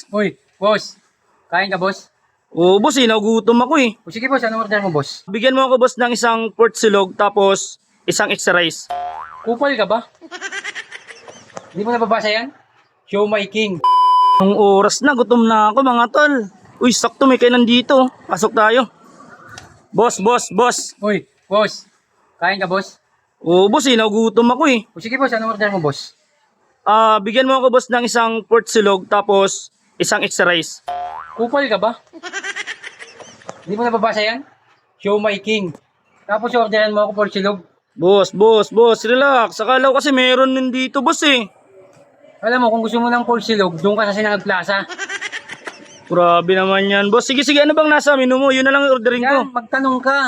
Uy, boss. Kain ka, boss? Oo, boss, nagugutom ako eh. O sige, boss. Anong order mo, boss? Bigyan mo ako, boss, ng isang pork silog tapos isang extra rice. Kupal ka ba? Hindi mo nababasa yan? Show my king. Ang oras na, gutom na ako mga tol. Uy, sakto may kainan dito. Pasok tayo. Boss. Uy, boss. Kain ka, boss? Oo, boss, nagugutom ako eh. O sige, boss. Anong order mo, boss? Bigyan mo ako, boss, ng isang pork silog tapos isang extra rice. Kupal ka ba? Hindi mo nababasa yan? Show my king. Tapos orderan mo ako for silog. Boss, relax. Akala ko kasi meron din dito, boss eh. Alam mo, kung gusto mo ng for silog, doon ka sa Sinangag Plaza. Grabe naman yan, boss. Sige, ano bang nasa menu mo? Yun na lang yung ordering ko. Yan, magtanong ka.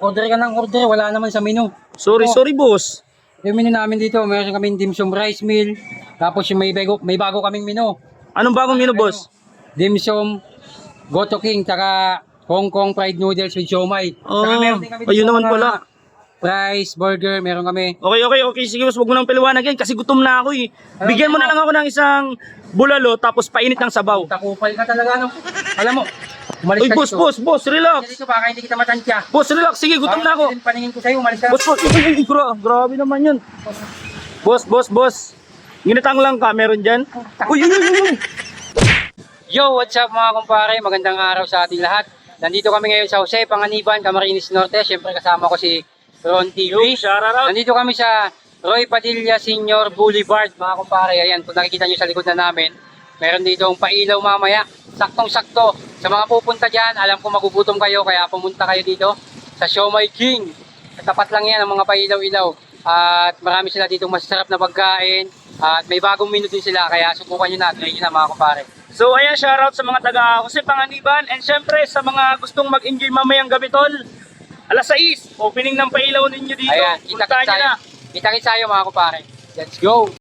Order ka ng order, wala naman sa menu. Sorry, boss. Yung menu namin dito, meron kaming dim sum rice meal. Tapos yung may bago kaming menu. Anong bagong menu, boss? Dim sum, Goto King, taka Hong Kong fried noodles with siomai. Saka meron din kami ayun dito naman mga pala. Fries, burger, meron kami. Okay. Sige, boss, wag mo nang paliwanag yan kasi gutom na ako eh. Bigyan mo na lang ako ng isang bulalo tapos painit ng sabaw. Takupal ka talaga, no? Alam mo, umalis Uy, ka boss, dito. boss, relax. Dito, baka hindi kita matansya. Boss, relax. Sige, gutom na ako. Paningin ko sa'yo, umalis ka. Boss, grabe naman yun. Boss. Ginatang lang ka, meron dyan? Uy. Yo, what's up mga kumpare? Magandang araw sa ating lahat. Nandito kami ngayon sa Jose, Panganiban, Camarines Norte. Siyempre kasama ko si Ron TV. Shout out. Nandito kami sa Roy Padilla Senior Boulevard, mga kumpare. Ayan, kung nakikita nyo sa likod na namin, meron dito ang pailaw mamaya. Saktong-sakto. Sa mga pupunta dyan, alam ko magugutom kayo, kaya pumunta kayo dito sa Show My King. Tapat lang yan ang mga pailaw-ilaw. At marami sila dito masasarap na pagkain. At may bagong menu din sila, kaya subukan nyo na. Try nyo na mga kumpare. So ayan, shoutout sa mga taga Jose Panganiban and syempre sa mga gustong mag-enjoy mamayang gabi tol. Alas 6, opening ng pailaw ninyo dito. Ayan, Puntahan nyo na. kita-kits tayo mga kumpare. Let's go!